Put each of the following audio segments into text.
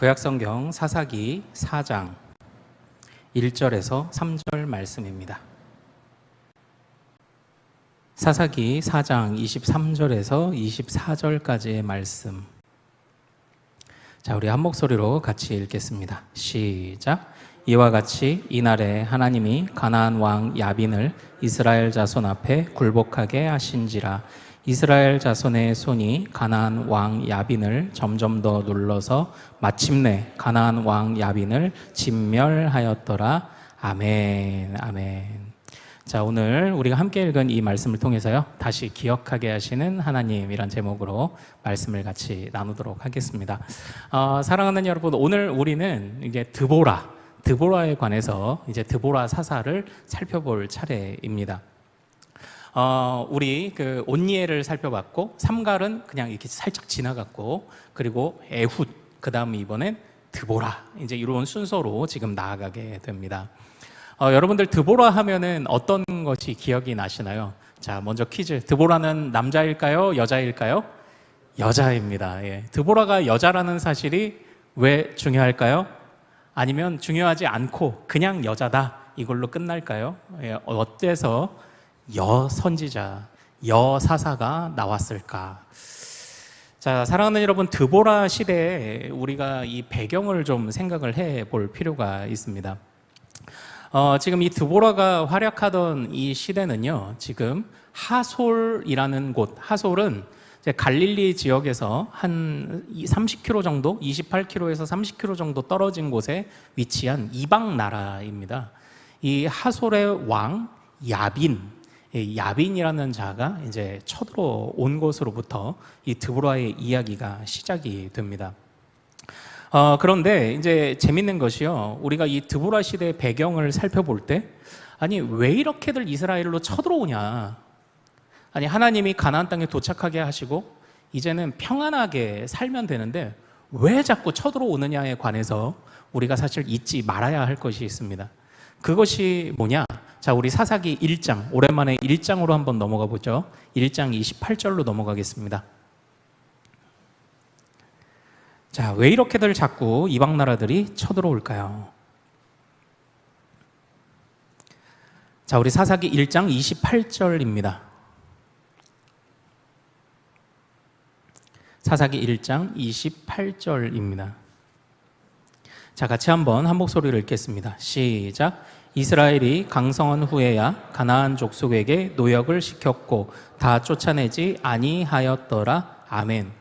구약성경 사사기 4장 1절에서 3절 말씀입니다. 사사기 4장 23절에서 24절까지의 말씀. 자, 우리 한 목소리로 같이 읽겠습니다. 시작. 이와 같이 이날에 하나님이 가나안 왕 야빈을 이스라엘 자손 앞에 굴복하게 하신지라. 이스라엘 자손의 손이 가나안 왕 야빈을 점점 더 눌러서 마침내 가나안 왕 야빈을 진멸하였더라. 아멘. 아멘. 자, 오늘 우리가 함께 읽은 이 말씀을 통해서요, 다시 기억하게 하시는 하나님이란 제목으로 말씀을 같이 나누도록 하겠습니다. 사랑하는 여러분, 오늘 우리는 이제 드보라에 관해서 이제 드보라 사사를 살펴볼 차례입니다. 우리 그 온니엘을 살펴봤고, 삼갈은 그냥 이렇게 살짝 지나갔고, 그리고 에훗, 그 다음 이번엔 드보라, 이제 이런 순서로 지금 나아가게 됩니다. 여러분들 드보라 하면은 어떤 것이 기억이 나시나요? 자, 먼저 퀴즈. 드보라는 남자일까요? 여자일까요? 여자입니다. 예. 드보라가 여자라는 사실이 왜 중요할까요? 아니면 중요하지 않고 그냥 여자다, 이걸로 끝날까요? 예. 어때서 여선지자, 여사사가 나왔을까? 자, 사랑하는 여러분, 드보라 시대에 우리가 이 배경을 좀 생각을 해볼 필요가 있습니다. 지금 이 드보라가 활약하던 이 시대는요, 지금 하솔이라는 곳, 하솔은 이제 갈릴리 지역에서 한 30km 정도, 28km에서 30km 정도 떨어진 곳에 위치한 이방 나라입니다. 이 하솔의 왕 야빈이라는 자가 이제 쳐들어온 것으로부터 이 드보라의 이야기가 시작이 됩니다. 그런데 이제 재밌는 것이요, 우리가 이 드보라 시대의 배경을 살펴볼 때, 아니 왜 이렇게들 이스라엘로 쳐들어오냐, 아니 하나님이 가나안 땅에 도착하게 하시고 이제는 평안하게 살면 되는데 왜 자꾸 쳐들어오느냐에 관해서 우리가 사실 잊지 말아야 할 것이 있습니다. 그것이 뭐냐? 자, 우리 사사기 1장, 오랜만에 1장으로 한번 넘어가 보죠. 1장 28절로 넘어가겠습니다. 자, 왜 이렇게들 자꾸 이방 나라들이 쳐들어올까요? 자, 우리 사사기 1장 28절입니다. 사사기 1장 28절입니다. 자, 같이 한번 한 목소리를 읽겠습니다. 시작. 이스라엘이 강성한 후에야 가나안 족속에게 노역을 시켰고 다 쫓아내지 아니하였더라. 아멘.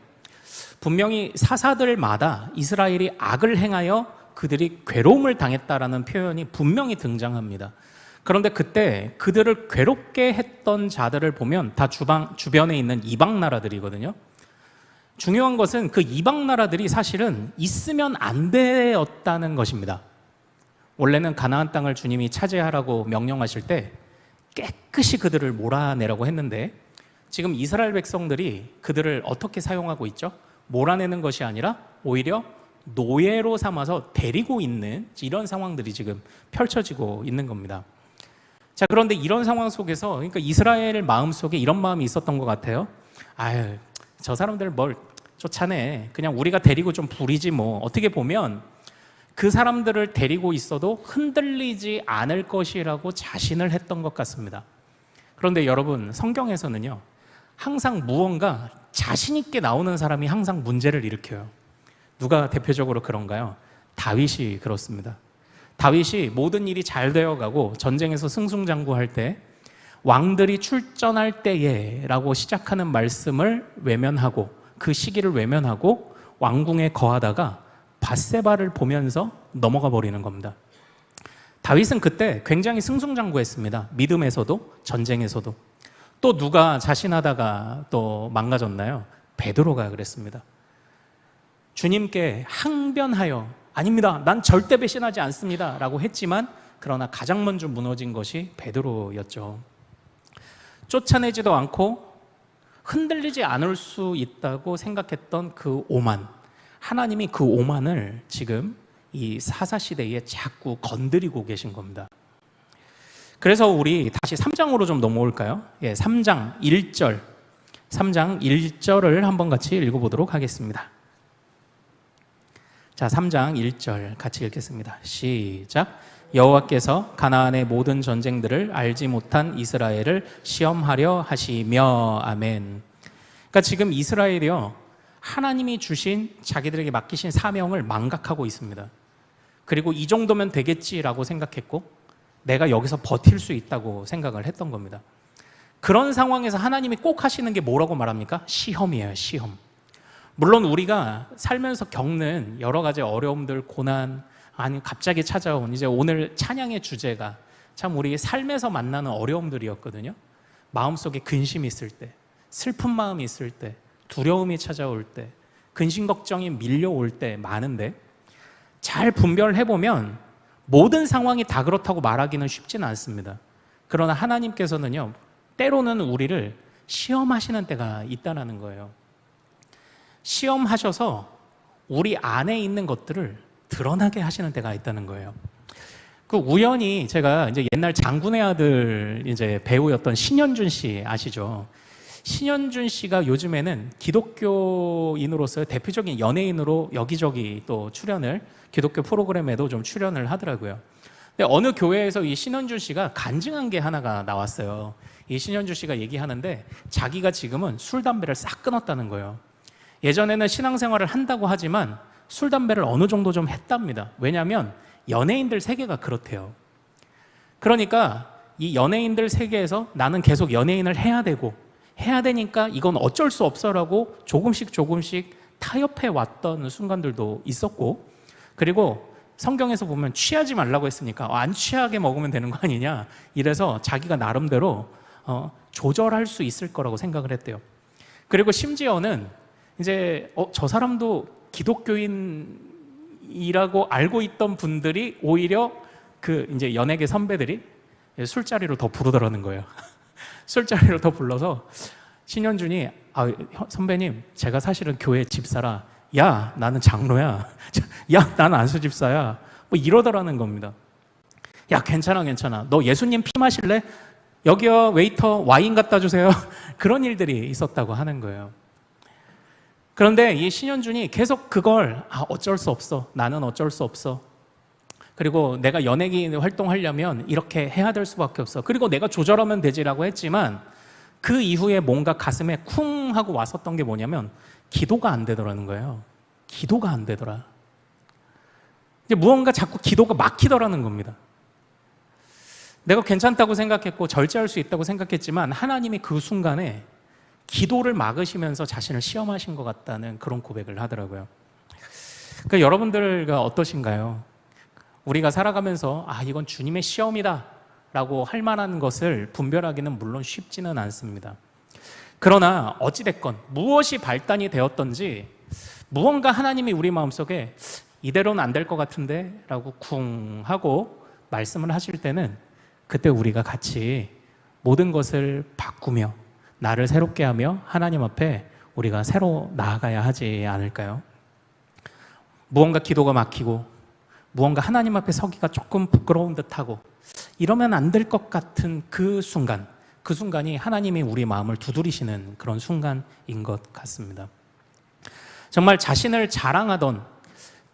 분명히 사사들마다 이스라엘이 악을 행하여 그들이 괴로움을 당했다라는 표현이 분명히 등장합니다. 그런데 그때 그들을 괴롭게 했던 자들을 보면 다 주변에 있는 이방 나라들이거든요. 중요한 것은 그 이방 나라들이 사실은 있으면 안 되었다는 것입니다. 원래는 가나안 땅을 주님이 차지하라고 명령하실 때 깨끗이 그들을 몰아내라고 했는데, 지금 이스라엘 백성들이 그들을 어떻게 사용하고 있죠? 몰아내는 것이 아니라 오히려 노예로 삼아서 데리고 있는 이런 상황들이 지금 펼쳐지고 있는 겁니다. 자, 그런데 이런 상황 속에서, 그러니까 이스라엘 마음속에 이런 마음이 있었던 것 같아요. 아유, 저 사람들 뭘 쫓아내, 그냥 우리가 데리고 좀 부리지 뭐. 어떻게 보면 그 사람들을 데리고 있어도 흔들리지 않을 것이라고 자신을 했던 것 같습니다. 그런데 여러분, 성경에서는요, 항상 무언가 자신 있게 나오는 사람이 항상 문제를 일으켜요. 누가 대표적으로 그런가요? 다윗이 그렇습니다. 다윗이 모든 일이 잘 되어가고 전쟁에서 승승장구할 때 왕들이 출전할 때에 라고 시작하는 말씀을 외면하고, 그 시기를 외면하고 왕궁에 거하다가 밧세바를 보면서 넘어가 버리는 겁니다. 다윗은 그때 굉장히 승승장구했습니다. 믿음에서도 전쟁에서도. 또 누가 자신하다가 또 망가졌나요? 베드로가 그랬습니다. 주님께 항변하여 아닙니다, 난 절대 배신하지 않습니다 라고 했지만, 그러나 가장 먼저 무너진 것이 베드로였죠. 쫓아내지도 않고 흔들리지 않을 수 있다고 생각했던 그 오만, 하나님이 그 오만을 지금 이 사사시대에 자꾸 건드리고 계신 겁니다. 그래서 우리 다시 3장으로 좀 넘어올까요? 예, 3장 1절 3장 1절을 한번 같이 읽어보도록 하겠습니다. 자, 3장 1절 같이 읽겠습니다. 시작. 여호와께서 가나안의 모든 전쟁들을 알지 못한 이스라엘을 시험하려 하시며. 아멘. 그러니까 지금 이스라엘이요, 하나님이 주신 자기들에게 맡기신 사명을 망각하고 있습니다. 그리고 이 정도면 되겠지라고 생각했고 내가 여기서 버틸 수 있다고 생각을 했던 겁니다. 그런 상황에서 하나님이 꼭 하시는 게 뭐라고 말합니까? 시험이에요, 시험. 물론 우리가 살면서 겪는 여러 가지 어려움들, 고난, 아니 갑자기 찾아온, 이제 오늘 찬양의 주제가 참 우리 삶에서 만나는 어려움들이었거든요. 마음속에 근심이 있을 때, 슬픈 마음이 있을 때, 두려움이 찾아올 때, 근심 걱정이 밀려올 때 많은데, 잘 분별해보면 모든 상황이 다 그렇다고 말하기는 쉽지는 않습니다. 그러나 하나님께서는요, 때로는 우리를 시험하시는 때가 있다는 거예요. 시험하셔서 우리 안에 있는 것들을 드러나게 하시는 때가 있다는 거예요. 그 우연히 제가 이제 옛날 장군의 아들 이제 배우였던 신현준 씨 아시죠? 신현준 씨가 요즘에는 기독교인으로서 대표적인 연예인으로 여기저기 또 출연을, 기독교 프로그램에도 좀 출연을 하더라고요. 근데 어느 교회에서 이 신현준 씨가 간증한 게 하나가 나왔어요. 이 신현준 씨가 얘기하는데 자기가 지금은 술, 담배를 싹 끊었다는 거예요. 예전에는 신앙생활을 한다고 하지만 술, 담배를 어느 정도 좀 했답니다. 왜냐하면 연예인들 세계가 그렇대요. 그러니까 이 연예인들 세계에서 나는 계속 연예인을 해야 되니까 이건 어쩔 수 없어라고 조금씩 타협해 왔던 순간들도 있었고, 그리고 성경에서 보면 취하지 말라고 했으니까 안 취하게 먹으면 되는 거 아니냐, 이래서 자기가 나름대로 조절할 수 있을 거라고 생각을 했대요. 그리고 심지어는 이제 저 사람도 기독교인이라고 알고 있던 분들이 오히려 그 이제 연예계 선배들이 술자리로 더 부르더라는 거예요. 술자리로 더 불러서 신현준이 선배님, 제가 사실은 교회 집사라. 야, 나는 장로야. 야, 나는 안수 집사야. 뭐 이러더라는 겁니다. 야, 괜찮아. 너 예수님 피 마실래? 여기요, 웨이터 와인 갖다 주세요. 그런 일들이 있었다고 하는 거예요. 그런데 이 신현준이 계속 그걸 어쩔 수 없어. 나는 어쩔 수 없어. 그리고 내가 연예계인 활동하려면 이렇게 해야 될 수밖에 없어. 그리고 내가 조절하면 되지라고 했지만 그 이후에 뭔가 가슴에 쿵 하고 왔었던 게 뭐냐면 기도가 안 되더라는 거예요. 기도가 안 되더라. 이제 무언가 자꾸 기도가 막히더라는 겁니다. 내가 괜찮다고 생각했고 절제할 수 있다고 생각했지만 하나님이 그 순간에 기도를 막으시면서 자신을 시험하신 것 같다는 그런 고백을 하더라고요. 그러니까 여러분들과 어떠신가요? 우리가 살아가면서 이건 주님의 시험이다 라고 할 만한 것을 분별하기는 물론 쉽지는 않습니다. 그러나 어찌됐건 무엇이 발단이 되었던지 무언가 하나님이 우리 마음속에 이대로는 안 될 것 같은데 라고 쿵 하고 말씀을 하실 때는 그때 우리가 같이 모든 것을 바꾸며 나를 새롭게 하며 하나님 앞에 우리가 새로 나아가야 하지 않을까요? 무언가 기도가 막히고 무언가 하나님 앞에 서기가 조금 부끄러운 듯하고 이러면 안 될 것 같은 그 순간이 하나님이 우리 마음을 두드리시는 그런 순간인 것 같습니다. 정말 자신을 자랑하던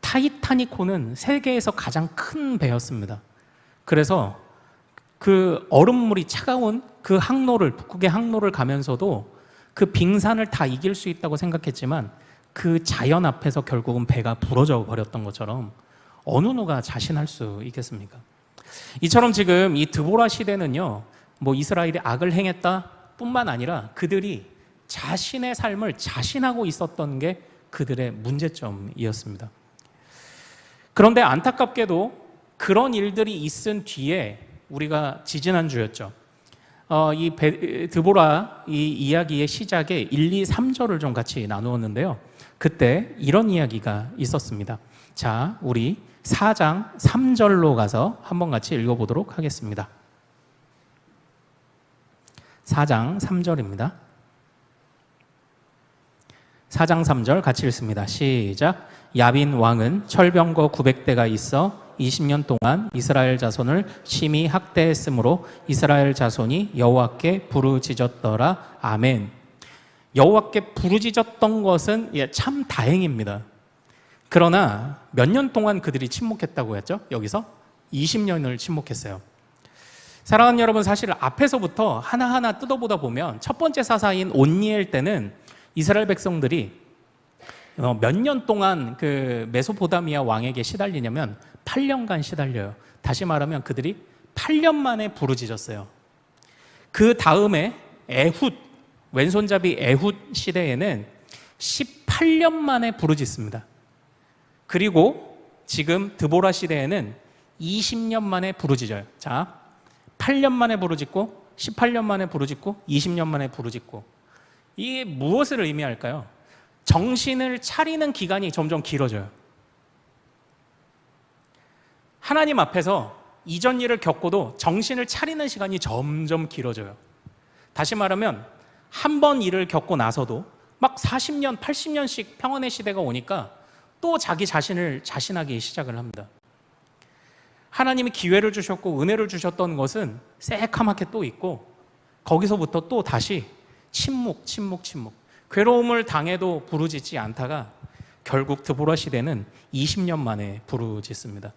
타이타닉호는 세계에서 가장 큰 배였습니다. 그래서 그 얼음물이 차가운 그 항로를, 북극의 항로를 가면서도 그 빙산을 다 이길 수 있다고 생각했지만 그 자연 앞에서 결국은 배가 부러져 버렸던 것처럼 어느 누가 자신할 수 있겠습니까? 이처럼 지금 이 드보라 시대는요, 뭐 이스라엘이 악을 행했다 뿐만 아니라 그들이 자신의 삶을 자신하고 있었던 게 그들의 문제점이었습니다. 그런데 안타깝게도 그런 일들이 있은 뒤에 우리가 지지난주였죠. 이 드보라 이 이야기의 시작에 1, 2, 3절을 좀 같이 나누었는데요. 그때 이런 이야기가 있었습니다. 자, 우리 4장 3절로 가서 한번 같이 읽어보도록 하겠습니다. 4장 3절입니다. 4장 3절 같이 읽습니다. 시작. 야빈 왕은 철병거 900대가 있어 20년 동안 이스라엘 자손을 심히 학대했으므로 이스라엘 자손이 여호와께 부르짖었더라. 아멘. 여호와께 부르짖었던 것은 참 다행입니다. 그러나 몇 년 동안 그들이 침묵했다고 했죠? 여기서 20년을 침묵했어요. 사랑하는 여러분, 사실 앞에서부터 하나하나 뜯어보다 보면 첫 번째 사사인 온니엘 때는 이스라엘 백성들이 몇 년 동안 그 메소포타미아 왕에게 시달리냐면 8년간 시달려요. 다시 말하면 그들이 8년 만에 부르짖었어요. 그 다음에 에훗, 왼손잡이 에훗 시대에는 18년 만에 부르짖습니다. 그리고 지금 드보라 시대에는 20년 만에 부르짖어요. 자, 8년 만에 부르짖고 18년 만에 부르짖고 20년 만에 부르짖고, 이게 무엇을 의미할까요? 정신을 차리는 기간이 점점 길어져요. 하나님 앞에서 이전 일을 겪고도 정신을 차리는 시간이 점점 길어져요. 다시 말하면 한 번 일을 겪고 나서도 막 40년, 80년씩 평안의 시대가 오니까 또 자기 자신을 자신하기 시작을 합니다. 하나님이 기회를 주셨고 은혜를 주셨던 것은 새카맣게 또 있고, 거기서부터 또 다시 침묵. 괴로움을 당해도 부르짖지 않다가 결국 드보라 시대는 20년 만에 부르짖습니다.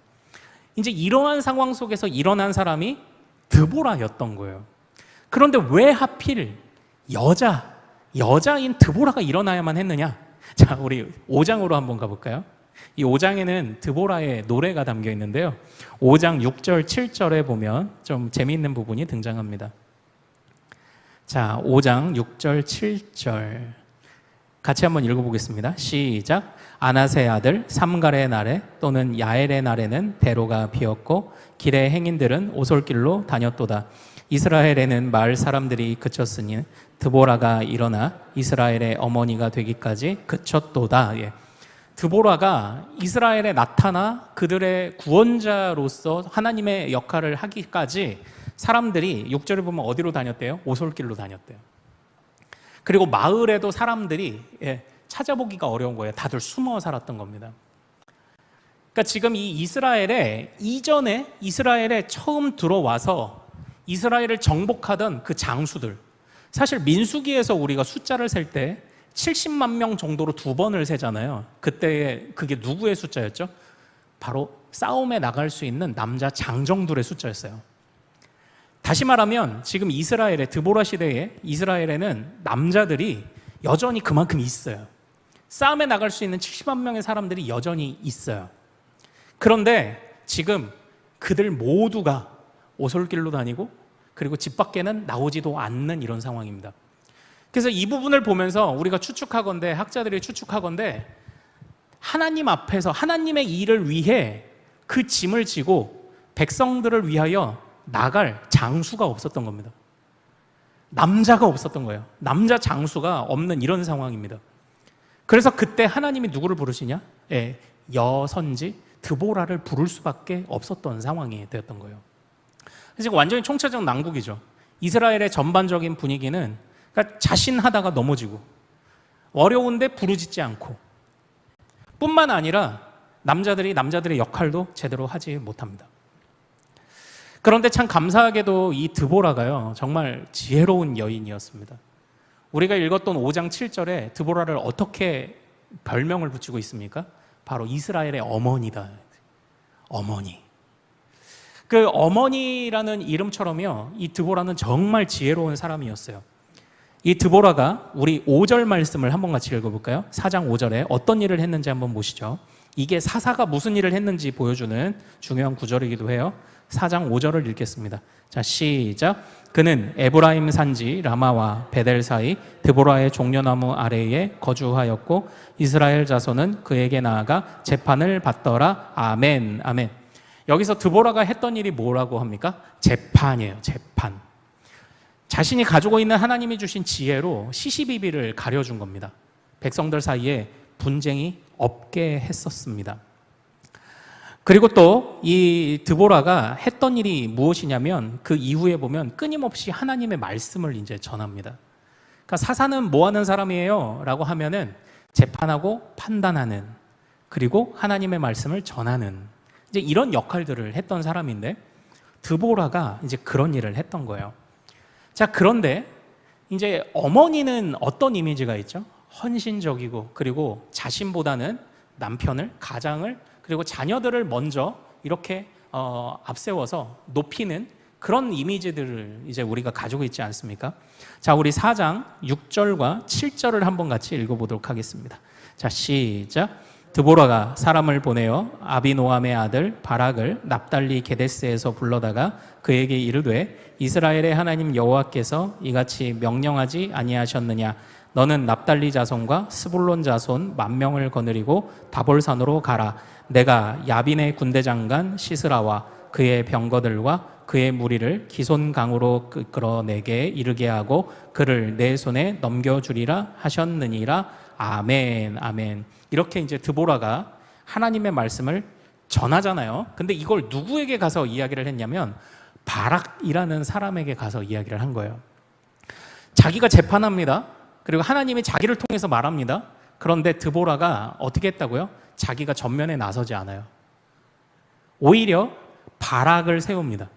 이제 이러한 상황 속에서 일어난 사람이 드보라였던 거예요. 그런데 왜 하필 여자인 드보라가 일어나야만 했느냐? 자, 우리 5장으로 한번 가볼까요? 이 5장에는 드보라의 노래가 담겨 있는데요. 5장 6절, 7절에 보면 좀 재미있는 부분이 등장합니다. 자, 5장 6절, 7절 같이 한번 읽어보겠습니다. 시작. 아나세 아들 삼갈의 날에 또는 야엘의 날에는 배로가 비었고 길의 행인들은 오솔길로 다녔도다. 이스라엘에는 마을 사람들이 그쳤으니 드보라가 일어나 이스라엘의 어머니가 되기까지 그쳤도다. 예. 드보라가 이스라엘에 나타나 그들의 구원자로서 하나님의 역할을 하기까지 사람들이 6절에 보면 어디로 다녔대요? 오솔길로 다녔대요. 그리고 마을에도 사람들이 찾아보기가 어려운 거예요. 다들 숨어 살았던 겁니다. 그러니까 지금 이 이스라엘에 이전에 이스라엘에 처음 들어와서 이스라엘을 정복하던 그 장수들, 사실 민수기에서 우리가 숫자를 셀 때 70만 명 정도로 두 번을 세잖아요. 그때 그게 누구의 숫자였죠? 바로 싸움에 나갈 수 있는 남자 장정들의 숫자였어요. 다시 말하면 지금 이스라엘의 드보라 시대에 이스라엘에는 남자들이 여전히 그만큼 있어요. 싸움에 나갈 수 있는 70만 명의 사람들이 여전히 있어요. 그런데 지금 그들 모두가 오솔길로 다니고 그리고 집 밖에는 나오지도 않는 이런 상황입니다. 그래서 이 부분을 보면서 우리가 추측하건대, 학자들이 추측하건대, 하나님 앞에서 하나님의 일을 위해 그 짐을 지고 백성들을 위하여 나갈 장수가 없었던 겁니다. 남자가 없었던 거예요. 남자 장수가 없는 이런 상황입니다. 그래서 그때 하나님이 누구를 부르시냐? 여선지 드보라를 부를 수밖에 없었던 상황이 되었던 거예요. 지금 완전히 총체적 난국이죠. 이스라엘의 전반적인 분위기는 그러니까 자신하다가 넘어지고 어려운데 부르짖지 않고, 뿐만 아니라 남자들의 역할도 제대로 하지 못합니다. 그런데 참 감사하게도 이 드보라가요, 정말 지혜로운 여인이었습니다. 우리가 읽었던 5장 7절에 드보라를 어떻게 별명을 붙이고 있습니까? 바로 이스라엘의 어머니다. 어머니. 그 어머니라는 이름처럼요, 이 드보라는 정말 지혜로운 사람이었어요. 이 드보라가 우리 5절 말씀을 한번 같이 읽어볼까요? 4장 5절에 어떤 일을 했는지 한번 보시죠. 이게 사사가 무슨 일을 했는지 보여주는 중요한 구절이기도 해요. 4장 5절을 읽겠습니다. 자, 시작. 그는 에브라임 산지 라마와 베델 사이 드보라의 종려나무 아래에 거주하였고 이스라엘 자손은 그에게 나아가 재판을 받더라. 아멘, 아멘. 여기서 드보라가 했던 일이 뭐라고 합니까? 재판이에요. 재판. 자신이 가지고 있는 하나님이 주신 지혜로 시시비비를 가려준 겁니다. 백성들 사이에 분쟁이 없게 했었습니다. 그리고 또 이 드보라가 했던 일이 무엇이냐면 그 이후에 보면 끊임없이 하나님의 말씀을 이제 전합니다. 그러니까 사사는 뭐 하는 사람이에요? 라고 하면은 재판하고 판단하는, 그리고 하나님의 말씀을 전하는, 이제 이런 역할들을 했던 사람인데 드보라가 이제 그런 일을 했던 거예요. 자, 그런데 이제 어머니는 어떤 이미지가 있죠? 헌신적이고 그리고 자신보다는 남편을, 가장을, 그리고 자녀들을 먼저 이렇게 앞세워서 높이는 그런 이미지들을 이제 우리가 가지고 있지 않습니까? 자, 우리 4장 6절과 7절을 한번 같이 읽어보도록 하겠습니다. 자, 시작. 드보라가 사람을 보내어 아비노함의 아들 바락을 납달리 게데스에서 불러다가 그에게 이르되 이스라엘의 하나님 여호와께서 이같이 명령하지 아니하셨느냐? 너는 납달리 자손과 스불론 자손 10,000명을 거느리고 다볼산으로 가라. 내가 야빈의 군대 장관 시스라와 그의 병거들과 그의 무리를 기손 강으로 끌어내게 이르게 하고 그를 내 손에 넘겨주리라 하셨느니라. 아멘, 아멘. 이렇게 이제 드보라가 하나님의 말씀을 전하잖아요. 근데 이걸 누구에게 가서 이야기를 했냐면 바락이라는 사람에게 가서 이야기를 한 거예요. 자기가 재판합니다. 그리고 하나님이 자기를 통해서 말합니다. 그런데 드보라가 어떻게 했다고요? 자기가 전면에 나서지 않아요. 오히려 바락을 세웁니다.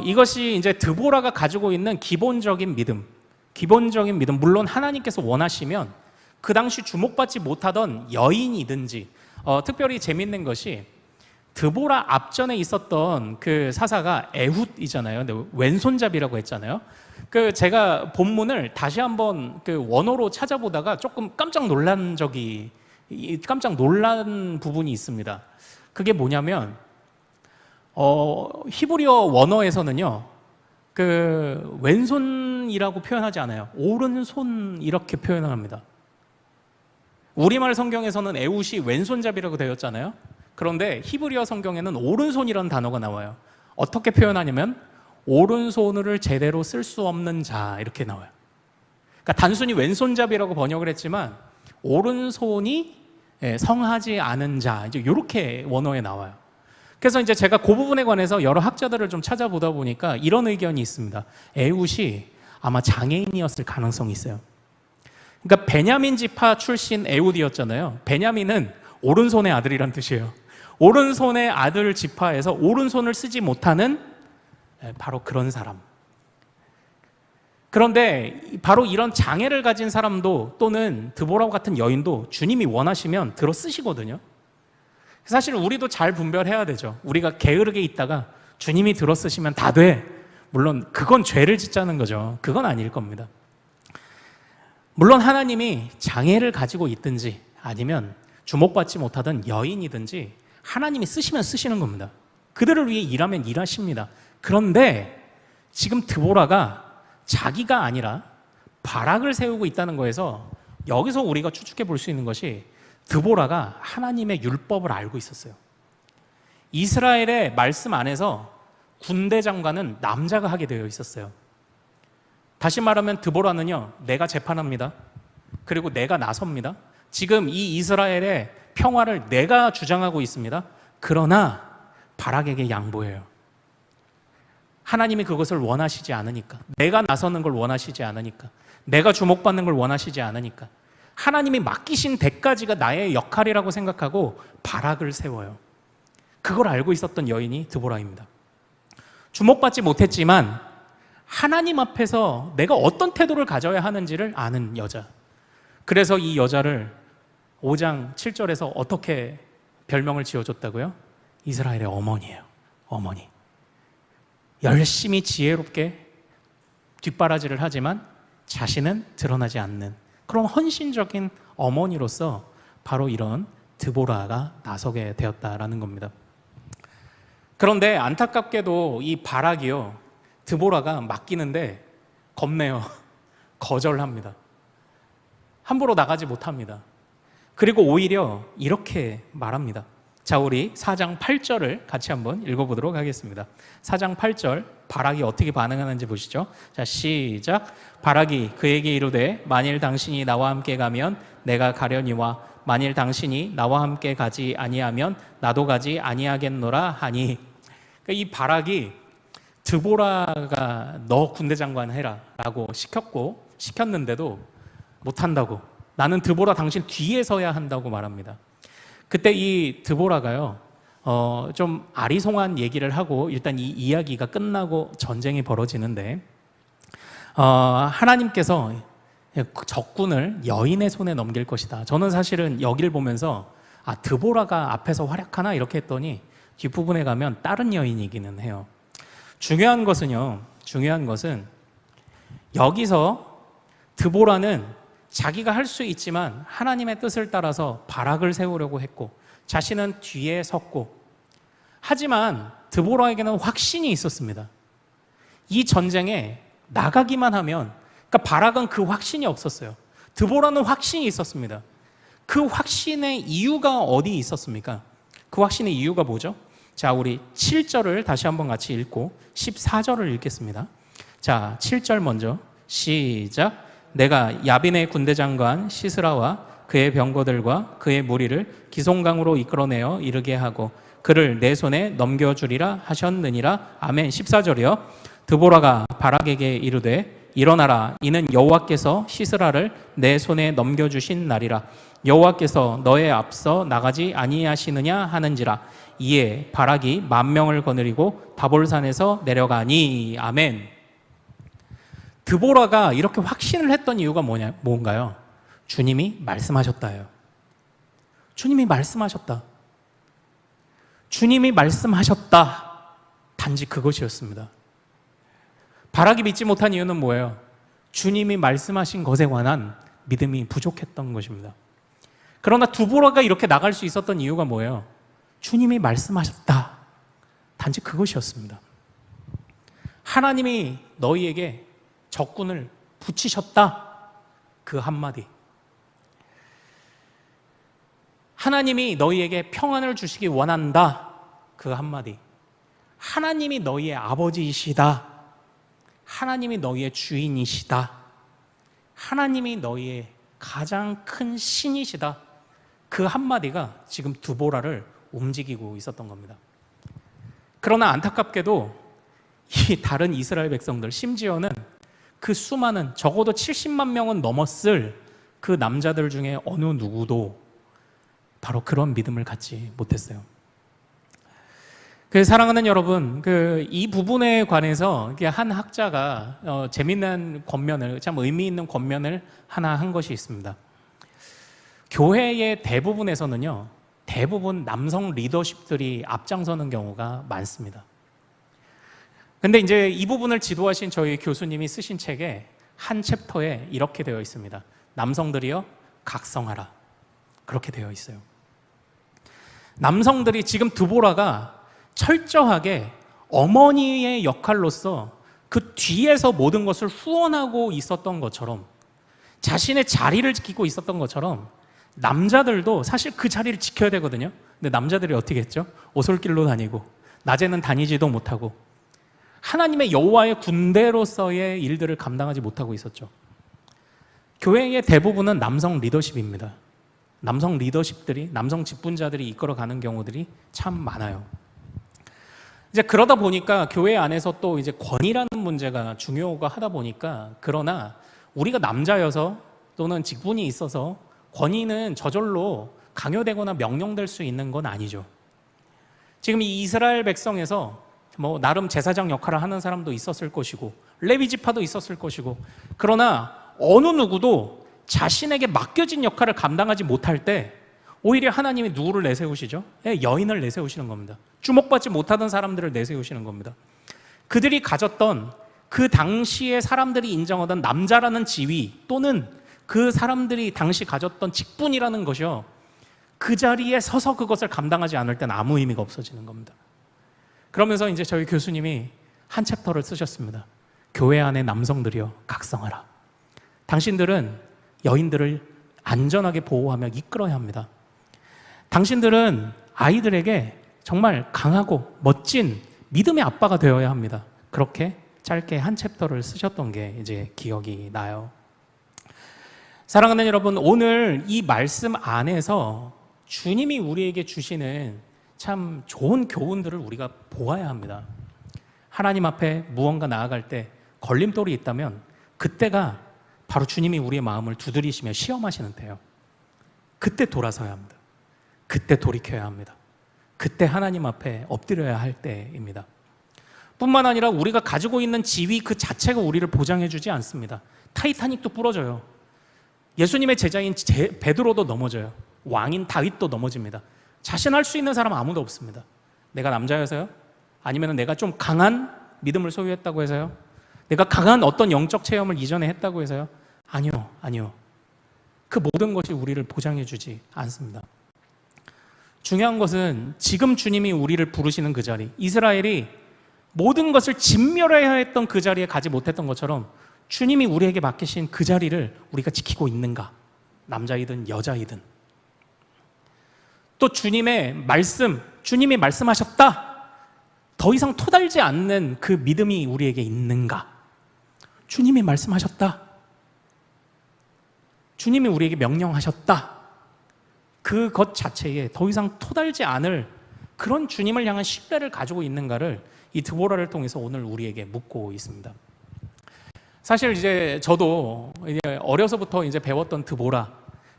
이것이 이제 드보라가 가지고 있는 기본적인 믿음. 물론 하나님께서 원하시면 그 당시 주목받지 못하던 여인이든지, 특별히 재밌는 것이 드보라 앞전에 있었던 그 사사가 에훗이잖아요. 왼손잡이라고 했잖아요. 제가 본문을 다시 한번 원어로 찾아보다가 조금 깜짝 놀란 부분이 있습니다. 그게 뭐냐면 히브리어 원어에서는요, 왼손이라고 표현하지 않아요. 오른손 이렇게 표현을 합니다. 우리말 성경에서는 에훗이 왼손잡이라고 되었잖아요. 그런데 히브리어 성경에는 오른손이라는 단어가 나와요. 어떻게 표현하냐면 오른손을 제대로 쓸 수 없는 자, 이렇게 나와요. 그러니까 단순히 왼손잡이라고 번역을 했지만 오른손이 성하지 않은 자, 이제 이렇게 원어에 나와요. 그래서 이제 제가 그 부분에 관해서 여러 학자들을 좀 찾아보다 보니까 이런 의견이 있습니다. 에훗이 아마 장애인이었을 가능성이 있어요. 그러니까 베냐민 지파 출신 에훗이었잖아요. 베냐민은 오른손의 아들이란 뜻이에요. 오른손의 아들 지파에서 오른손을 쓰지 못하는 바로 그런 사람. 그런데 바로 이런 장애를 가진 사람도 또는 드보라 같은 여인도 주님이 원하시면 들어 쓰시거든요. 사실 우리도 잘 분별해야 되죠. 우리가 게으르게 있다가 주님이 들어 쓰시면 다 돼. 물론 그건 죄를 짓자는 거죠. 그건 아닐 겁니다. 물론 하나님이 장애를 가지고 있든지 아니면 주목받지 못하던 여인이든지 하나님이 쓰시면 쓰시는 겁니다. 그들을 위해 일하면 일하십니다. 그런데 지금 드보라가 자기가 아니라 바락을 세우고 있다는 거에서 여기서 우리가 추측해 볼 수 있는 것이 드보라가 하나님의 율법을 알고 있었어요. 이스라엘의 말씀 안에서 군대 장관은 남자가 하게 되어 있었어요. 다시 말하면 드보라는요, 내가 재판합니다. 그리고 내가 나섭니다. 지금 이 이스라엘의 평화를 내가 주장하고 있습니다. 그러나 바락에게 양보해요. 하나님이 그것을 원하시지 않으니까, 내가 나서는 걸 원하시지 않으니까, 내가 주목받는 걸 원하시지 않으니까 하나님이 맡기신 대까지가 나의 역할이라고 생각하고 바락을 세워요. 그걸 알고 있었던 여인이 드보라입니다. 주목받지 못했지만 하나님 앞에서 내가 어떤 태도를 가져야 하는지를 아는 여자. 그래서 이 여자를 5장 7절에서 어떻게 별명을 지어줬다고요? 이스라엘의 어머니예요. 어머니. 열심히 지혜롭게 뒷바라지를 하지만 자신은 드러나지 않는 그런 헌신적인 어머니로서 바로 이런 드보라가 나서게 되었다라는 겁니다. 그런데 안타깝게도 이 바락이요, 드보라가 맡기는데 겁내요. 거절합니다. 함부로 나가지 못합니다. 그리고 오히려 이렇게 말합니다. 자, 우리 4장 8절을 같이 한번 읽어보도록 하겠습니다. 4장 8절, 바락이 어떻게 반응하는지 보시죠. 자, 시작. 바락이 그에게 이르되 만일 당신이 나와 함께 가면 내가 가려니와 만일 당신이 나와 함께 가지 아니하면 나도 가지 아니하겠노라 하니. 그러니까 이 바락이 드보라가 너 군대 장관 해라 라고 시켰는데도 못한다고, 나는 드보라 당신 뒤에 서야 한다고 말합니다. 그때 이 드보라가요, 좀 아리송한 얘기를 하고 일단 이 이야기가 끝나고 전쟁이 벌어지는데, 하나님께서 그 적군을 여인의 손에 넘길 것이다. 저는 사실은 여기를 보면서 드보라가 앞에서 활약하나 이렇게 했더니 뒷부분에 가면 다른 여인이기는 해요. 중요한 것은 여기서 드보라는 자기가 할 수 있지만 하나님의 뜻을 따라서 바락을 세우려고 했고 자신은 뒤에 섰고, 하지만 드보라에게는 확신이 있었습니다. 이 전쟁에 나가기만 하면, 그러니까 바락은 그 확신이 없었어요. 드보라는 확신이 있었습니다. 그 확신의 이유가 어디 있었습니까? 그 확신의 이유가 뭐죠? 자, 우리 7절을 다시 한번 같이 읽고 14절을 읽겠습니다. 자, 7절 먼저 시작. 내가 야빈의 군대장관 시스라와 그의 병거들과 그의 무리를 기송강으로 이끌어내어 이르게 하고 그를 내 손에 넘겨주리라 하셨느니라. 아멘. 14절이요. 드보라가 바락에게 이르되 일어나라. 이는 여호와께서 시스라를 내 손에 넘겨주신 날이라. 여호와께서 너의 앞서 나가지 아니하시느냐 하는지라. 이에 바락이 10,000명을 거느리고 다볼산에서 내려가니. 아멘. 드보라가 이렇게 확신을 했던 이유가 뭔가요? 주님이 말씀하셨다예요. 주님이 말씀하셨다. 주님이 말씀하셨다. 단지 그것이었습니다. 바락이 믿지 못한 이유는 뭐예요? 주님이 말씀하신 것에 관한 믿음이 부족했던 것입니다. 그러나 드보라가 이렇게 나갈 수 있었던 이유가 뭐예요? 주님이 말씀하셨다. 단지 그것이었습니다. 하나님이 너희에게 적군을 붙이셨다. 그 한마디. 하나님이 너희에게 평안을 주시기 원한다. 그 한마디. 하나님이 너희의 아버지이시다. 하나님이 너희의 주인이시다. 하나님이 너희의 가장 큰 신이시다. 그 한마디가 지금 드보라를 움직이고 있었던 겁니다. 그러나 안타깝게도 이 다른 이스라엘 백성들, 심지어는 그 수많은, 적어도 70만 명은 넘었을 그 남자들 중에 어느 누구도 바로 그런 믿음을 갖지 못했어요. 사랑하는 여러분, 이 부분에 관해서 한 학자가 재미난 권면을, 참 의미 있는 권면을 하나 한 것이 있습니다. 교회의 대부분에서는요, 대부분 남성 리더십들이 앞장서는 경우가 많습니다. 근데 이제 이 부분을 지도하신 저희 교수님이 쓰신 책에 한 챕터에 이렇게 되어 있습니다. 남성들이여 각성하라. 그렇게 되어 있어요. 남성들이, 지금 드보라가 철저하게 어머니의 역할로서 그 뒤에서 모든 것을 후원하고 있었던 것처럼, 자신의 자리를 지키고 있었던 것처럼 남자들도 사실 그 자리를 지켜야 되거든요. 근데 남자들이 어떻게 했죠? 오솔길로 다니고 낮에는 다니지도 못하고 하나님의 여호와의 군대로서의 일들을 감당하지 못하고 있었죠. 교회의 대부분은 남성 리더십입니다. 남성 리더십들이, 남성 직분자들이 이끌어가는 경우들이 참 많아요. 이제 그러다 보니까 교회 안에서 또 이제 권위라는 문제가 중요가 하다 보니까, 그러나 우리가 남자여서 또는 직분이 있어서 권위는 저절로 강요되거나 명령될 수 있는 건 아니죠. 지금 이 이스라엘 백성에서 나름 제사장 역할을 하는 사람도 있었을 것이고 레위 지파도 있었을 것이고, 그러나 어느 누구도 자신에게 맡겨진 역할을 감당하지 못할 때 오히려 하나님이 누구를 내세우시죠? 여인을 내세우시는 겁니다. 주목받지 못하던 사람들을 내세우시는 겁니다. 그들이 가졌던, 그 당시에 사람들이 인정하던 남자라는 지위, 또는 그 사람들이 당시 가졌던 직분이라는 것이요, 그 자리에 서서 그것을 감당하지 않을 땐 아무 의미가 없어지는 겁니다. 그러면서 이제 저희 교수님이 한 챕터를 쓰셨습니다. 교회 안의 남성들이여 각성하라. 당신들은 여인들을 안전하게 보호하며 이끌어야 합니다. 당신들은 아이들에게 정말 강하고 멋진 믿음의 아빠가 되어야 합니다. 그렇게 짧게 한 챕터를 쓰셨던 게 이제 기억이 나요. 사랑하는 여러분, 오늘 이 말씀 안에서 주님이 우리에게 주시는 참 좋은 교훈들을 우리가 보아야 합니다. 하나님 앞에 무언가 나아갈 때 걸림돌이 있다면 그때가 바로 주님이 우리의 마음을 두드리시며 시험하시는 때예요. 그때 돌아서야 합니다. 그때 돌이켜야 합니다. 그때 하나님 앞에 엎드려야 할 때입니다. 뿐만 아니라 우리가 가지고 있는 지위 그 자체가 우리를 보장해 주지 않습니다. 타이타닉도 부러져요. 예수님의 제자인 베드로도 넘어져요. 왕인 다윗도 넘어집니다. 자신할 수 있는 사람은 아무도 없습니다. 내가 남자여서요? 아니면 내가 좀 강한 믿음을 소유했다고 해서요? 내가 강한 어떤 영적 체험을 이전에 했다고 해서요? 아니요, 아니요. 그 모든 것이 우리를 보장해 주지 않습니다. 중요한 것은 지금 주님이 우리를 부르시는 그 자리, 이스라엘이 모든 것을 진멸해야 했던 그 자리에 가지 못했던 것처럼 주님이 우리에게 맡기신 그 자리를 우리가 지키고 있는가? 남자이든 여자이든. 또 주님의 말씀, 주님이 말씀하셨다. 더 이상 토달지 않는 그 믿음이 우리에게 있는가? 주님이 말씀하셨다. 주님이 우리에게 명령하셨다. 그것 자체에 더 이상 토달지 않을 그런 주님을 향한 신뢰를 가지고 있는가를 이 드보라를 통해서 오늘 우리에게 묻고 있습니다. 사실 이제 저도 이제 어려서부터 이제 배웠던 드보라,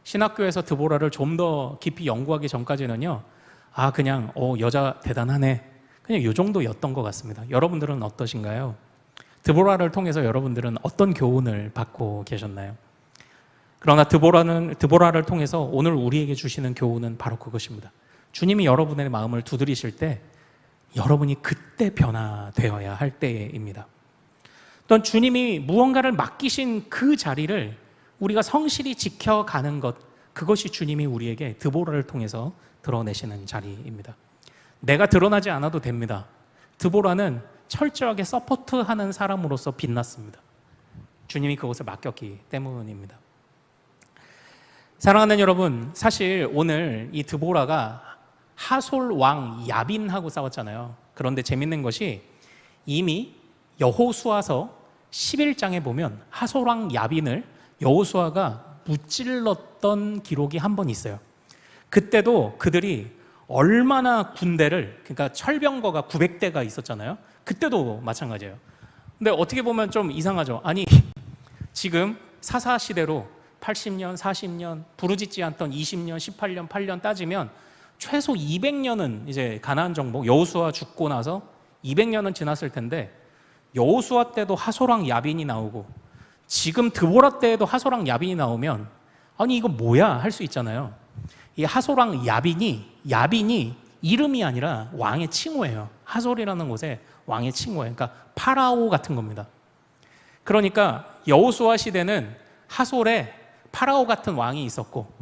신학교에서 드보라를 좀 더 깊이 연구하기 전까지는요, 그냥 여자 대단하네, 그냥 이 정도였던 것 같습니다. 여러분들은 어떠신가요? 드보라를 통해서 여러분들은 어떤 교훈을 받고 계셨나요? 그러나 드보라를 통해서 오늘 우리에게 주시는 교훈은 바로 그것입니다. 주님이 여러분의 마음을 두드리실 때 여러분이 그때 변화되어야 할 때입니다. 또한 주님이 무언가를 맡기신 그 자리를 우리가 성실히 지켜가는 것, 그것이 주님이 우리에게 드보라를 통해서 드러내시는 자리입니다. 내가 드러나지 않아도 됩니다. 드보라는 철저하게 서포트하는 사람으로서 빛났습니다. 주님이 그것을 맡겼기 때문입니다. 사랑하는 여러분, 사실 오늘 이 드보라가 하솔 왕 야빈하고 싸웠잖아요. 그런데 재밌는 것이 이미 여호수아서 11장에 보면 하솔 왕 야빈을 여호수아가 무찔렀던 기록이 한 번 있어요. 그때도 그들이 얼마나 군대를, 그러니까 철병거가 900대가 있었잖아요. 그때도 마찬가지예요. 근데 어떻게 보면 좀 이상하죠. 아니, 지금 사사시대로 80년, 40년, 부르짖지 않던 20년, 18년, 8년 따지면 최소 200년은 이제 가나안 정복, 여호수아 죽고 나서 200년은 지났을 텐데 여호수아 때도 하솔왕 야빈이 나오고 지금 드보라 때에도 하솔왕 야빈이 나오면 아니 이거 뭐야 할 수 있잖아요. 이 하솔왕 야빈이 이름이 아니라 왕의 칭호예요. 하솔이라는 곳에 왕의 칭호예요. 그러니까 파라오 같은 겁니다. 그러니까 여호수아 시대는 하솔에 파라오 같은 왕이 있었고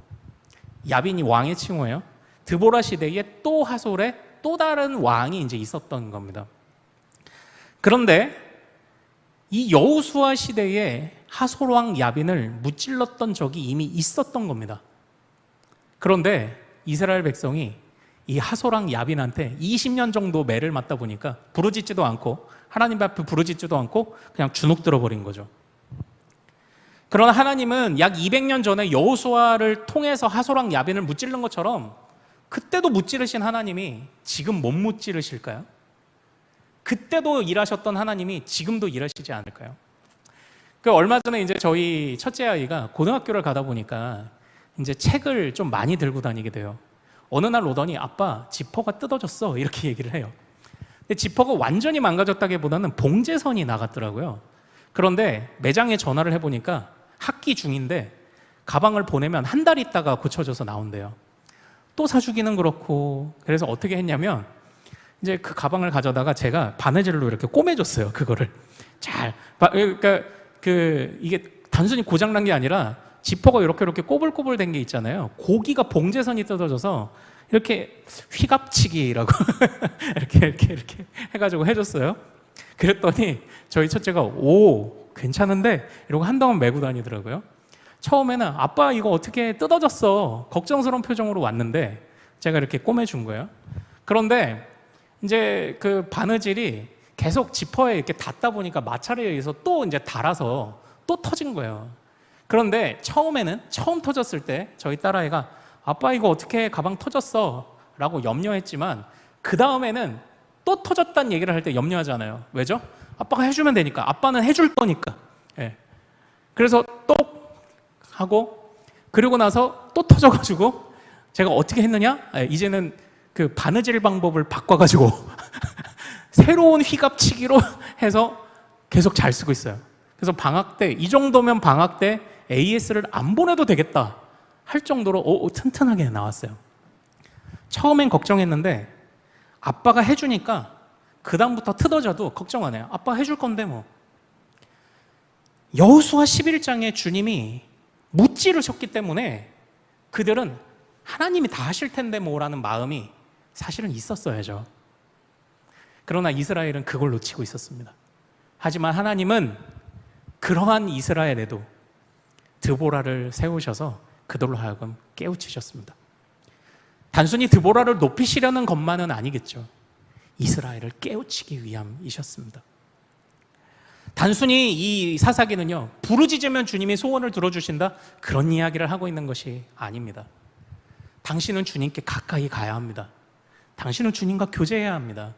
야빈이 왕의 칭호예요. 드보라 시대에 또 하솔에 또 다른 왕이 이제 있었던 겁니다. 그런데 이 여호수아 시대에 하솔 왕 야빈을 무찔렀던 적이 이미 있었던 겁니다. 그런데 이스라엘 백성이 이 하솔 왕 야빈한테 20년 정도 매를 맞다 보니까 부르짖지도 않고 하나님 앞에 부르짖지도 않고 그냥 주눅 들어버린 거죠. 그러나 하나님은 약 200년 전에 여호수아를 통해서 하솔 왕 야빈을 무찌른 것처럼 그때도 무찌르신 하나님이 지금 못 무찌르실까요? 그때도 일하셨던 하나님이 지금도 일하시지 않을까요? 얼마 전에 이제 저희 첫째 아이가 고등학교를 가다 보니까 이제 책을 좀 많이 들고 다니게 돼요. 어느 날 오더니 아빠 지퍼가 뜯어졌어 이렇게 얘기를 해요. 근데 지퍼가 완전히 망가졌다기보다는 봉제선이 나갔더라고요. 그런데 매장에 전화를 해보니까 학기 중인데 가방을 보내면 한 달 있다가 고쳐져서 나온대요. 또 사주기는 그렇고 그래서 어떻게 했냐면 이제 그 가방을 가져다가 제가 바느질로 이렇게 꼬매줬어요. 그거를 잘 그러니까 이게 단순히 고장난 게 아니라 지퍼가 이렇게 꼬불꼬불 된 게 있잖아요. 고기가 봉제선이 뜯어져서 이렇게 휘갑치기라고 이렇게 해가지고 해줬어요. 그랬더니 저희 첫째가 오 괜찮은데 이러고 한동안 메고 다니더라고요. 처음에는 아빠 이거 어떻게 뜯어졌어 걱정스러운 표정으로 왔는데 제가 이렇게 꼬매준 거예요. 그런데 이제 그 바느질이 계속 지퍼에 이렇게 닿다 보니까 마찰에 의해서 또 이제 닳아서 또 터진 거예요. 그런데 처음 터졌을 때 저희 딸아이가 아빠 이거 어떻게 가방 터졌어 라고 염려했지만 그 다음에는 또 터졌다는 얘기를 할 때 염려하잖아요. 왜죠? 아빠가 해주면 되니까. 아빠는 해줄 거니까. 예. 그래서 또 하고 그리고 나서 또 터져가지고 제가 어떻게 했느냐? 이제는 그 바느질 방법을 바꿔가지고 새로운 휘갑치기로 해서 계속 잘 쓰고 있어요. 그래서 방학 때 이 정도면 방학 때 AS를 안 보내도 되겠다 할 정도로 튼튼하게 나왔어요. 처음엔 걱정했는데 아빠가 해주니까 그 다음부터 뜯어져도 걱정 안 해요. 아빠 해줄 건데 뭐. 여호수아 11장에 주님이 무찌르셨기 때문에 그들은 하나님이 다 하실 텐데 뭐라는 마음이 사실은 있었어야죠. 그러나 이스라엘은 그걸 놓치고 있었습니다. 하지만 하나님은 그러한 이스라엘에도 드보라를 세우셔서 그들로 하여금 깨우치셨습니다. 단순히 드보라를 높이시려는 것만은 아니겠죠. 이스라엘을 깨우치기 위함이셨습니다. 단순히 이 사사기는요, 부르짖으면 주님이 소원을 들어주신다, 그런 이야기를 하고 있는 것이 아닙니다. 당신은 주님께 가까이 가야 합니다. 당신은 주님과 교제해야 합니다.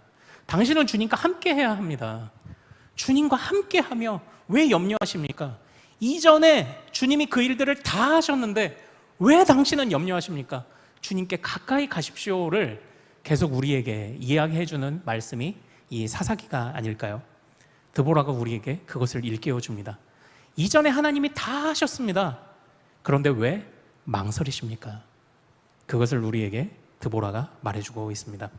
당신은 주님과 함께 해야 합니다. 주님과 함께 하며 왜 염려하십니까? 이전에 주님이 그 일들을 다 하셨는데 왜 당신은 염려하십니까? 주님께 가까이 가십시오를 계속 우리에게 이야기해주는 말씀이 이 사사기가 아닐까요? 드보라가 우리에게 그것을 일깨워 줍니다. 이전에 하나님이 다 하셨습니다. 그런데 왜 망설이십니까? 그것을 우리에게 드보라가 말해주고 있습니다.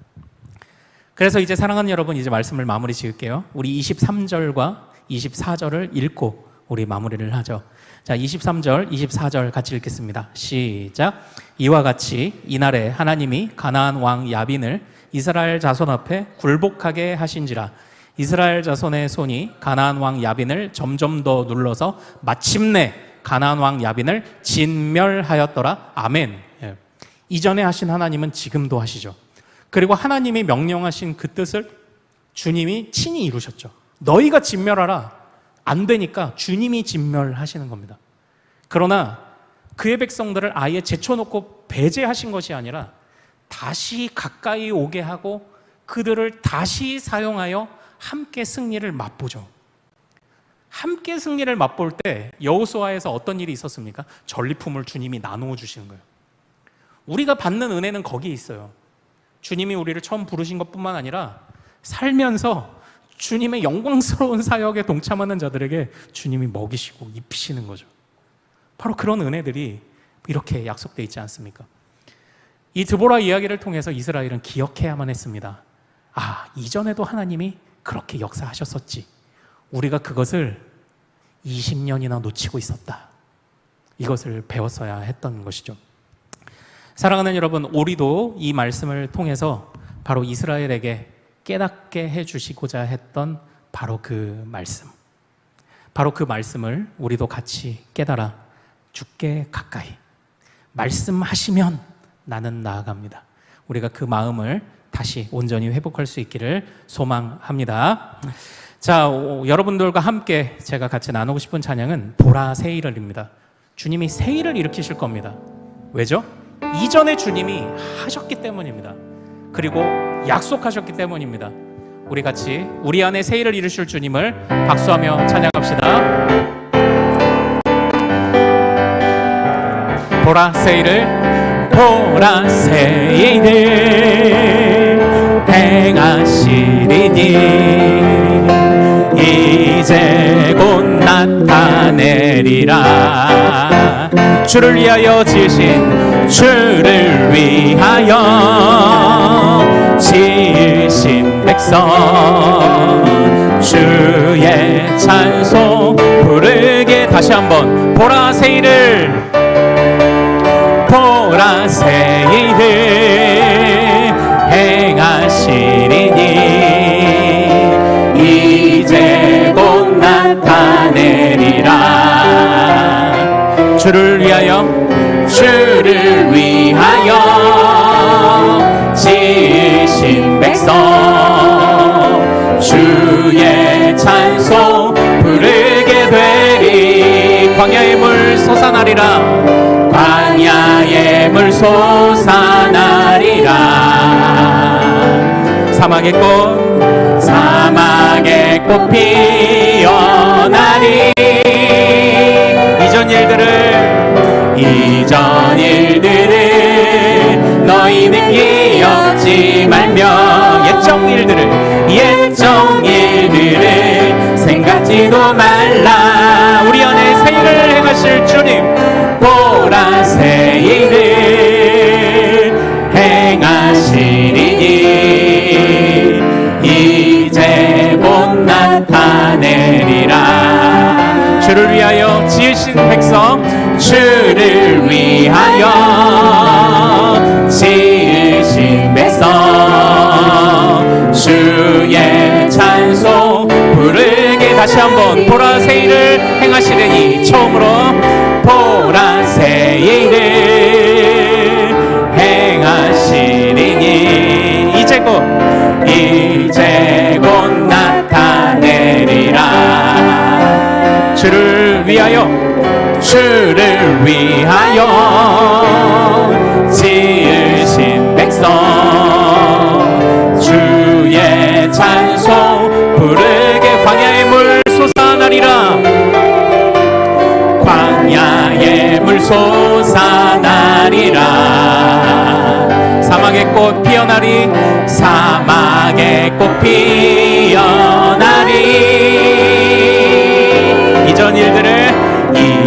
그래서 이제 사랑하는 여러분, 이제 말씀을 마무리 지을게요. 우리 23절과 24절을 읽고 우리 마무리를 하죠. 자, 23절, 24절 같이 읽겠습니다. 시작. 이와 같이 이날에 하나님이 가나안 왕 야빈을 이스라엘 자손 앞에 굴복하게 하신지라. 이스라엘 자손의 손이 가나안 왕 야빈을 점점 더 눌러서 마침내 가나안 왕 야빈을 진멸하였더라. 아멘. 예. 이전에 하신 하나님은 지금도 하시죠. 그리고 하나님이 명령하신 그 뜻을 주님이 친히 이루셨죠. 너희가 진멸하라. 안 되니까 주님이 진멸하시는 겁니다. 그러나 그의 백성들을 아예 제쳐놓고 배제하신 것이 아니라 다시 가까이 오게 하고 그들을 다시 사용하여 함께 승리를 맛보죠. 함께 승리를 맛볼 때 여호수아에서 어떤 일이 있었습니까? 전리품을 주님이 나누어 주시는 거예요. 우리가 받는 은혜는 거기에 있어요. 주님이 우리를 처음 부르신 것뿐만 아니라 살면서 주님의 영광스러운 사역에 동참하는 자들에게 주님이 먹이시고 입히시는 거죠. 바로 그런 은혜들이 이렇게 약속되어 있지 않습니까? 이 드보라 이야기를 통해서 이스라엘은 기억해야만 했습니다. 아, 이전에도 하나님이 그렇게 역사하셨었지. 우리가 그것을 20년이나 놓치고 있었다. 이것을 배웠어야 했던 것이죠. 사랑하는 여러분, 우리도 이 말씀을 통해서 바로 이스라엘에게 깨닫게 해주시고자 했던 바로 그 말씀, 바로 그 말씀을 우리도 같이 깨달아 주께 가까이 말씀하시면 나는 나아갑니다. 우리가 그 마음을 다시 온전히 회복할 수 있기를 소망합니다. 자, 여러분들과 함께 제가 같이 나누고 싶은 찬양은 보라 새 일을입니다. 주님이 새 일을 일으키실 겁니다. 왜죠? 이전에 주님이 하셨기 때문입니다. 그리고 약속하셨기 때문입니다. 우리 같이 우리 안에 새 일을 이루실 주님을 박수하며 찬양합시다. 보라 새 일을, 보라 새 일을 행하시리니 이제 곧 나타내리라. 주를 위하여 지으신, 주를 위하여 지으신 백성 주의 찬송 부르게. 다시 한번 보라 새 일을, 보라 새 일을 행하시리니 이제 곧 나타내리라. 주를 위하여, 주를 위하여 지으신 백성 주의 찬송 부르게 되리. 광야의 물 솟아나리라, 광야의 물 솟아나리라. 사막의 꽃, 사막의 꽃 피어나리. 이전 일들을 너희는 기억지 말며 옛적 일들을 생각지도 말라. 우리 안에 새 일을 행하실 주님 주를 위하여 지으신 백성, 주를 위하여 지으신 백성, 주의 찬송 부르게. 다시 한번 보라 새 일을 행하시려니, 처음으로 보라 새 일을 행하시리니 이제 곧 나타내리라. 주를 위하여 지으신 백성, 주의 찬송 부르게. 광야의 물 솟아나리라. 광야의 물 솟아나리라. 사막의 꽃 피어나리. 사막의 꽃 피어나리.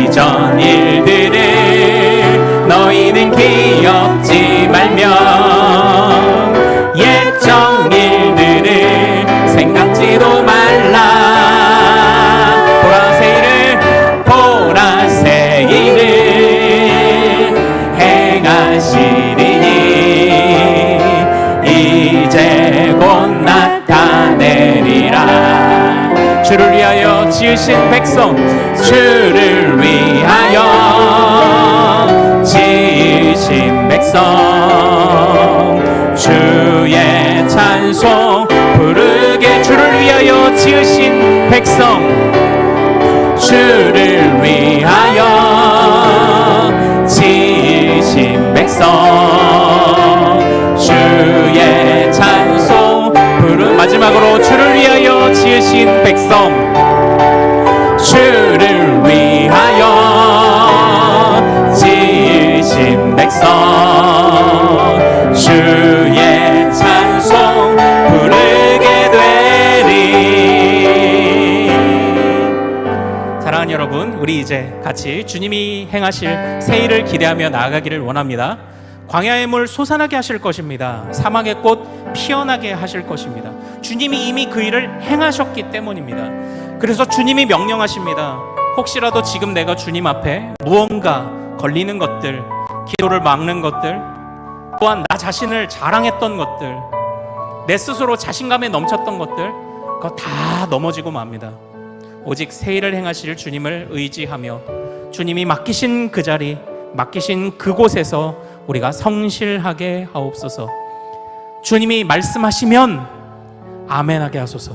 이전 일들을 너희는 기억지 말며 옛적 일들을 생각지도 말라. 보라 새 일을 행하시리니 이제 곧 나타내리라. 주를 위하여 지으신 백성, 주를 위하여 지으신 백성, 주의 찬송 부르게. 주를 위하여 지으신 백성, 주를 위하여 지으신 백성, 주의 찬송 부르. 마지막으로 주를 위하여 지으신 백성, 주를 위하여 지으신 백성, 주의 찬송 부르게 되리. 사랑하는 여러분, 우리 이제 같이 주님이 행하실 새 일을 기대하며 나아가기를 원합니다. 광야의 물 솟아나게 하실 것입니다. 사막의 꽃 피어나게 하실 것입니다. 주님이 이미 그 일을 행하셨기 때문입니다. 그래서 주님이 명령하십니다. 혹시라도 지금 내가 주님 앞에 무언가 걸리는 것들, 기도를 막는 것들, 또한 나 자신을 자랑했던 것들, 내 스스로 자신감에 넘쳤던 것들, 그거 다 넘어지고 맙니다. 오직 새 일을 행하실 주님을 의지하며 주님이 맡기신 그 자리, 맡기신 그곳에서 우리가 성실하게 하옵소서. 주님이 말씀하시면 아멘하게 하소서.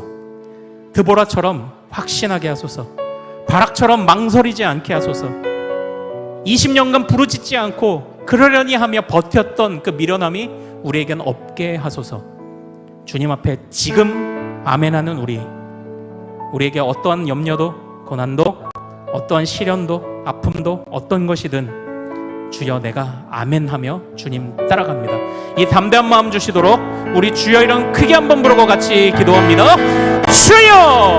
드보라처럼 확신하게 하소서. 바락처럼 망설이지 않게 하소서. 20년간 부르짖지 않고 그러려니 하며 버텼던 그 미련함이 우리에겐 없게 하소서. 주님 앞에 지금 아멘하는 우리에게 어떠한 염려도, 고난도, 어떠한 시련도, 아픔도, 어떤 것이든 주여 내가 아멘하며 주님 따라갑니다. 이 담대한 마음 주시도록 우리 주여 이름 크게 한번 부르고 같이 기도합니다. 주여!